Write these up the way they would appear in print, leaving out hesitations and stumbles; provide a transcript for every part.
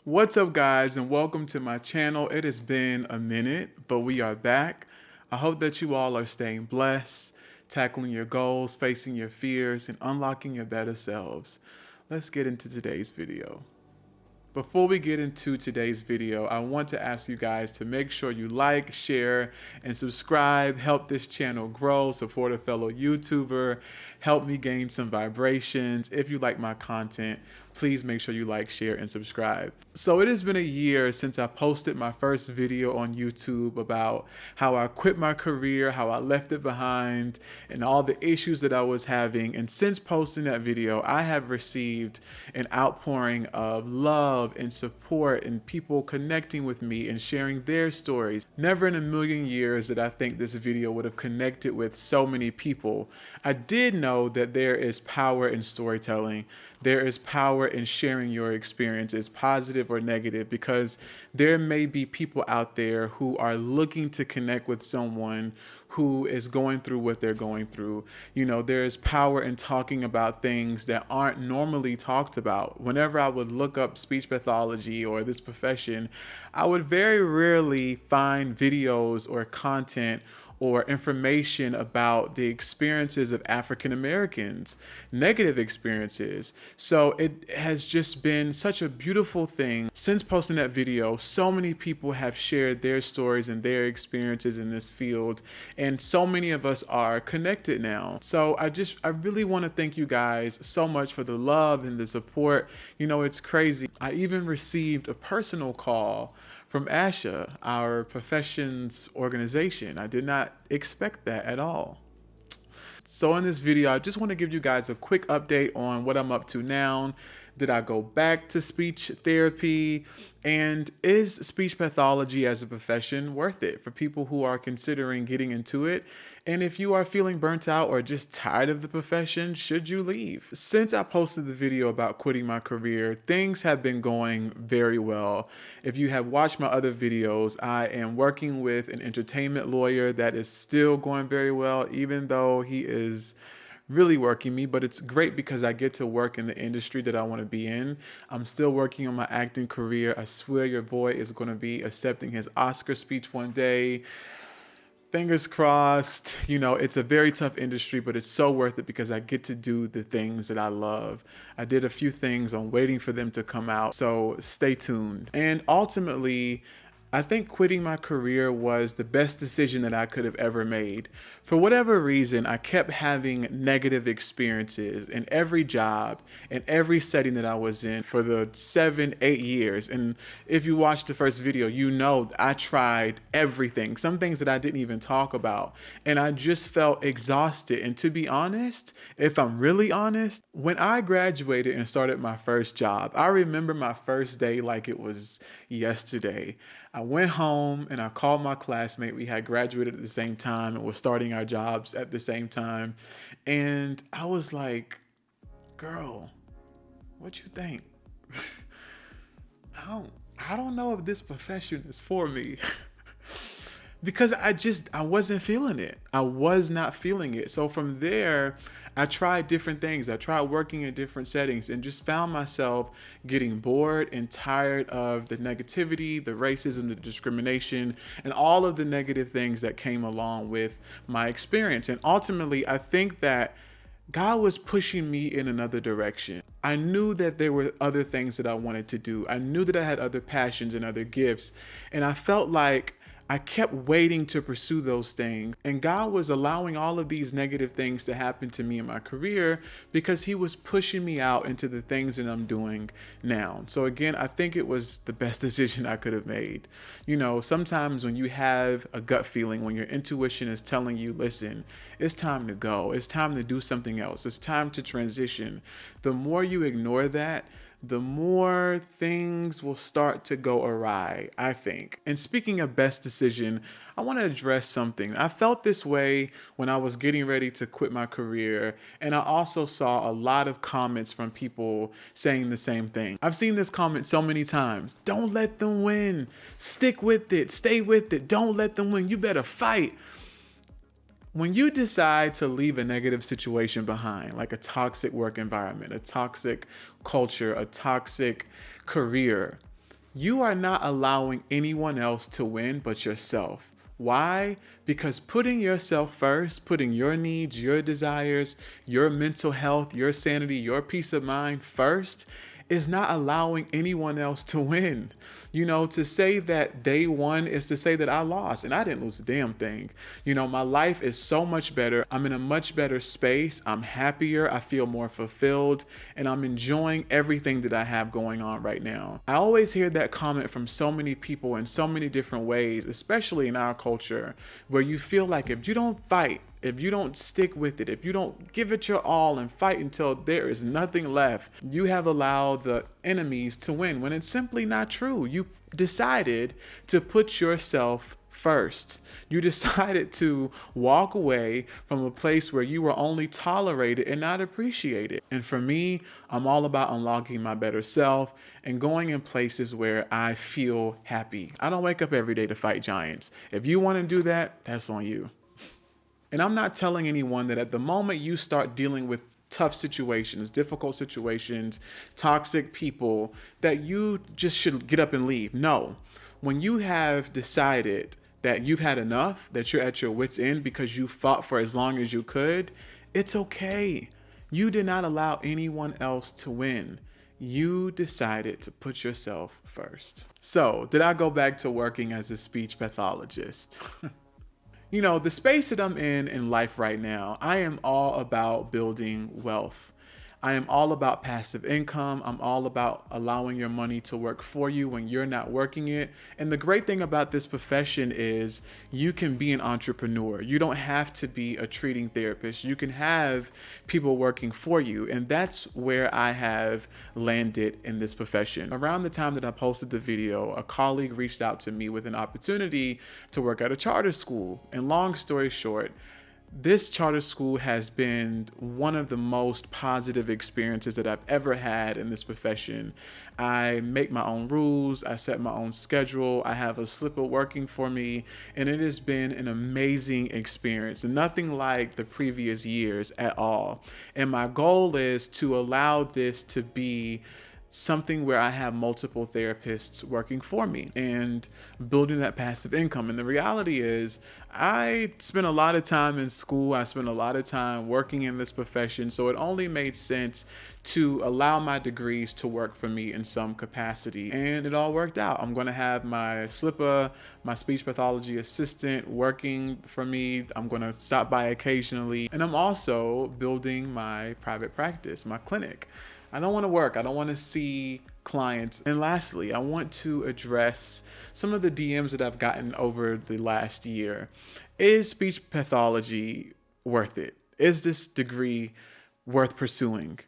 What's up, guys, and welcome to my channel. It has been a minute, but we are back. I hope that you all are staying blessed, tackling your goals, facing your fears, and unlocking your better selves. Let's get into today's video. Before we get into today's video, I want to ask you guys to make sure you like, share, and subscribe. Help this channel grow, support a fellow YouTuber, help me gain some vibrations. If you like my content, please make sure you like, share, and subscribe. So it has been a year since I posted my first video on YouTube about how I quit my career, how I left it behind, and all the issues that I was having. And since posting that video, I have received an outpouring of love and support and people connecting with me and sharing their stories. Never in a million years did I think this video would have connected with so many people. I did know that there is power in storytelling. There is power in sharing your experiences, positive or negative, because there may be people out there who are looking to connect with someone who is going through what they're going through. You know, there is power in talking about things that aren't normally talked about. Whenever I would look up speech pathology or this profession, I would very rarely find videos or content or information about the experiences of African Americans, negative experiences. So it has just been such a beautiful thing. Since posting that video, so many people have shared their stories and their experiences in this field, and so many of us are connected now. So I really want to thank you guys so much for the love and the support. You know, it's crazy. I even received a personal call from ASHA, our professions organization. I did not expect that at all. So in this video, I just want to give you guys a quick update on what I'm up to now. Did I go back to speech therapy? And is speech pathology as a profession worth it for people who are considering getting into it? And if you are feeling burnt out or just tired of the profession, should you leave? Since I posted the video about quitting my career, things have been going very well. If you have watched my other videos, I am working with an entertainment lawyer that is still going very well, even though he is really working me, but it's great because I get to work in the industry that I want to be in. I'm still working on my acting career. I swear your boy is going to be accepting his Oscar speech one day. Fingers crossed. You know, it's a very tough industry, but it's so worth it because I get to do the things that I love. I did a few things. I'm waiting for them to come out, so stay tuned. And ultimately, I think quitting my career was the best decision that I could have ever made. For whatever reason, I kept having negative experiences in every job, in every setting that I was in for the 7-8 years. And if you watched the first video, you know I tried everything, some things that I didn't even talk about. And I just felt exhausted. And to be honest, if I'm really honest, when I graduated and started my first job, I remember my first day like it was yesterday. I went home and I called my classmate. We had graduated at the same time and were starting our jobs at the same time. And I was like, girl, what you think? I don't know if this profession is for me. Because I wasn't feeling it. I was not feeling it. So from there, I tried different things. I tried working in different settings and just found myself getting bored and tired of the negativity, the racism, the discrimination, and all of the negative things that came along with my experience. And ultimately, I think that God was pushing me in another direction. I knew that there were other things that I wanted to do. I knew that I had other passions and other gifts. And I felt like I kept waiting to pursue those things. And God was allowing all of these negative things to happen to me in my career because he was pushing me out into the things that I'm doing now. So again, I think it was the best decision I could have made. You know, sometimes when you have a gut feeling, when your intuition is telling you, listen, it's time to go. It's time to do something else. It's time to transition. The more you ignore that, the more things will start to go awry, I think. And speaking of best decision, I want to address something. I felt this way when I was getting ready to quit my career, and I also saw a lot of comments from people saying the same thing. I've seen this comment so many times. Don't let them win. Stick with it. Stay with it. Don't let them win. You better fight. When you decide to leave a negative situation behind, like a toxic work environment, a toxic culture, a toxic career, you are not allowing anyone else to win but yourself. Why? Because putting yourself first, putting your needs, your desires, your mental health, your sanity, your peace of mind first is not allowing anyone else to win. You know, to say that they won is to say that I lost, and I didn't lose a damn thing. You know, my life is so much better. I'm in a much better space. I'm happier. I feel more fulfilled, and I'm enjoying everything that I have going on right now. I always hear that comment from so many people in so many different ways, especially in our culture, where you feel like if you don't fight, if you don't stick with it, if you don't give it your all and fight until there is nothing left, you have allowed the enemies to win, when it's simply not true. You decided to put yourself first. You decided to walk away from a place where you were only tolerated and not appreciated. And for me, I'm all about unlocking my better self and going in places where I feel happy. I don't wake up every day to fight giants. If you want to do that, that's on you. And I'm not telling anyone that at the moment you start dealing with tough situations, difficult situations, toxic people, that you just should get up and leave. No. When you have decided that you've had enough, that you're at your wit's end because you fought for as long as you could, it's okay. You did not allow anyone else to win. You decided to put yourself first. So, did I go back to working as a speech pathologist? You know, the space that I'm in life right now, I am all about building wealth. I am all about passive income. I'm all about allowing your money to work for you when you're not working it. And the great thing about this profession is you can be an entrepreneur. You don't have to be a treating therapist. You can have people working for you. And that's where I have landed in this profession. Around the time that I posted the video, a colleague reached out to me with an opportunity to work at a charter school. And long story short, this charter school has been one of the most positive experiences that I've ever had in this profession. I make my own rules, I set my own schedule, I have a slipper working for me, and it has been an amazing experience. Nothing like the previous years at all. And my goal is to allow this to be something where I have multiple therapists working for me and building that passive income. And the reality is, I spent a lot of time in school. I spent a lot of time working in this profession. So it only made sense to allow my degrees to work for me in some capacity. And it all worked out. I'm going to have my slipper, my speech pathology assistant working for me. I'm going to stop by occasionally. And I'm also building my private practice, my clinic. I don't want to work. I don't want to see clients. And lastly, I want to address some of the DMs that I've gotten over the last year. Is speech pathology worth it? Is this degree worth pursuing?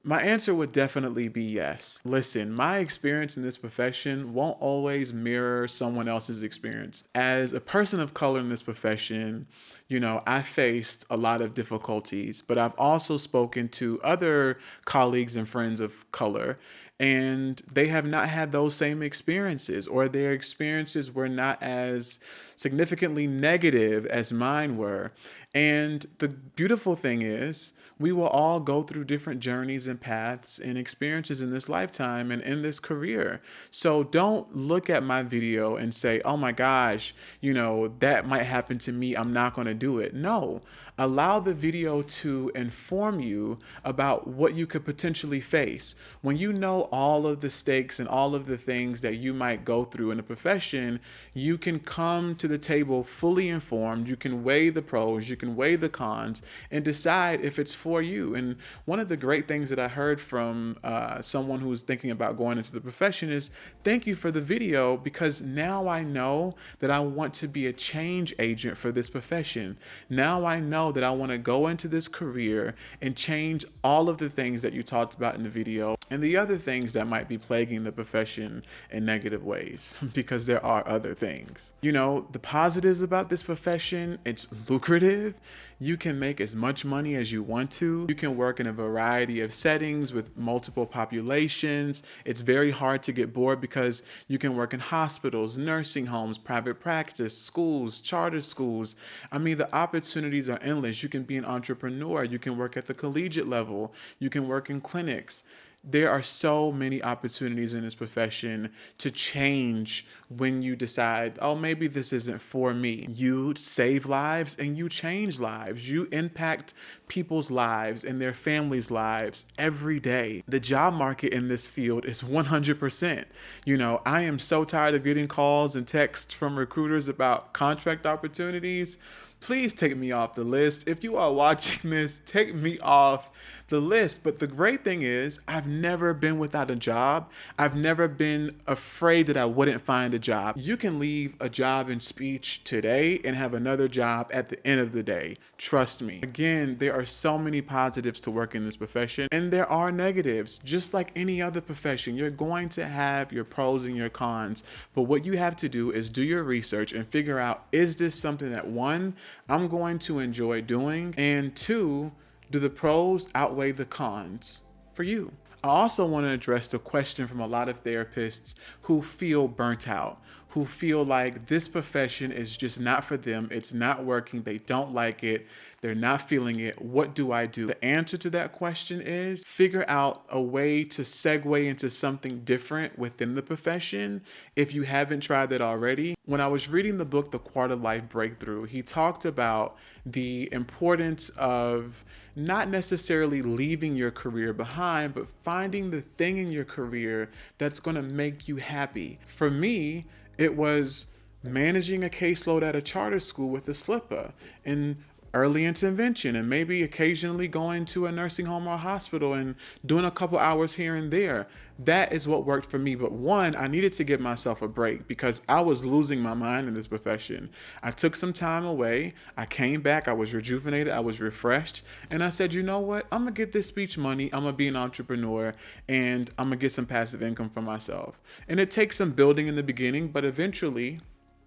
My answer would definitely be yes. Listen, my experience in this profession won't always mirror someone else's experience. As a person of color in this profession, you know, I faced a lot of difficulties, but I've also spoken to other colleagues and friends of color, and they have not had those same experiences, or their experiences were not as significantly negative as mine were. And the beautiful thing is, we will all go through different journeys and paths and experiences in this lifetime and in this career. So don't look at my video and say, oh my gosh, you know, that might happen to me. I'm not going to do it. No, allow the video to inform you about what you could potentially face. When you know all of the stakes and all of the things that you might go through in a profession, you can come to the table fully informed. You can weigh the pros, you can weigh the cons, and decide if it's for you. And one of the great things that I heard from someone who was thinking about going into the profession is, thank you for the video, because now I know that I want to be a change agent for this profession. Now I know that I want to go into this career and change all of the things that you talked about in the video and the other things that might be plaguing the profession in negative ways, because there are other things. You know, the positives about this profession, it's lucrative. You can make as much money as you want to. You can work in a variety of settings with multiple populations. It's very hard to get bored because you can work in hospitals, nursing homes, private practice, schools, charter schools. I mean, the opportunities are endless. You can be an entrepreneur. You can work at the collegiate level. You can work in clinics. There are so many opportunities in this profession to change when you decide, oh, maybe this isn't for me. You save lives and you change lives. You impact people's lives and their families' lives every day. The job market in this field is 100%. I am so tired of getting calls and texts from recruiters about contract opportunities. Please take me off the list. If you are watching this, take me off the list. But the great thing is, I've never been without a job. I've never been afraid that I wouldn't find a job. You can leave a job in speech today and have another job at the end of the day. Trust me. Again, there are so many positives to work in this profession, and there are negatives. Just like any other profession, you're going to have your pros and your cons. But what you have to do is do your research and figure out, is this something that, one, I'm going to enjoy doing, and two, do the pros outweigh the cons for you? I also want to address the question from a lot of therapists who feel burnt out, who feel like this profession is just not for them. It's not working. They don't like it. They're not feeling it. What do I do? The answer to that question is figure out a way to segue into something different within the profession if you haven't tried that already. When I was reading the book, The Quarter Life Breakthrough, he talked about the importance of not necessarily leaving your career behind, but finding the thing in your career that's going to make you happy. For me, it was managing a caseload at a charter school with a slipper and early intervention, and maybe occasionally going to a nursing home or a hospital and doing a couple hours here and there. That is what worked for me. But one, I needed to give myself a break because I was losing my mind in this profession. I took some time away. I came back. I was rejuvenated. I was refreshed. And I said, you know what? I'm going to get this speech money. I'm going to be an entrepreneur and I'm going to get some passive income for myself. And it takes some building in the beginning, but eventually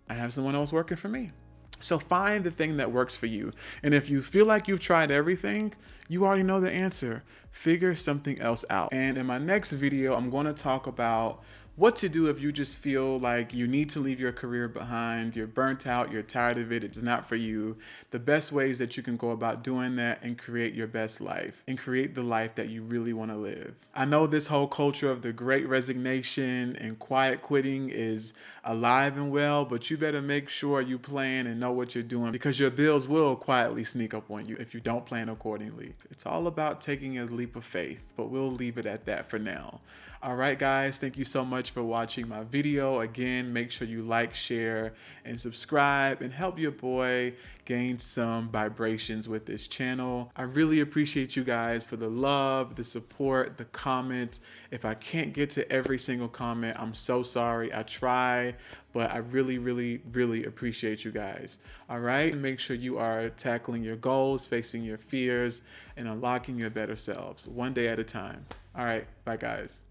I have someone else working for me. So find the thing that works for you. And if you feel like you've tried everything, you already know the answer. Figure something else out. And in my next video, I'm going to talk about what to do if you just feel like you need to leave your career behind, you're burnt out, you're tired of it, it's not for you. The best ways that you can go about doing that and create your best life and create the life that you really want to live. I know this whole culture of the great resignation and quiet quitting is alive and well, but you better make sure you plan and know what you're doing because your bills will quietly sneak up on you if you don't plan accordingly. It's all about taking a leap of faith, but we'll leave it at that for now. All right, guys, thank you so much for watching my video. Again, make sure you like, share, and subscribe and help your boy gain some vibrations with this channel. I really appreciate you guys for the love, the support, the comments. If I can't get to every single comment, I'm so sorry. I try, but I really, really, really appreciate you guys. All right, and make sure you are tackling your goals, facing your fears, and unlocking your better selves one day at a time. All right, bye, guys.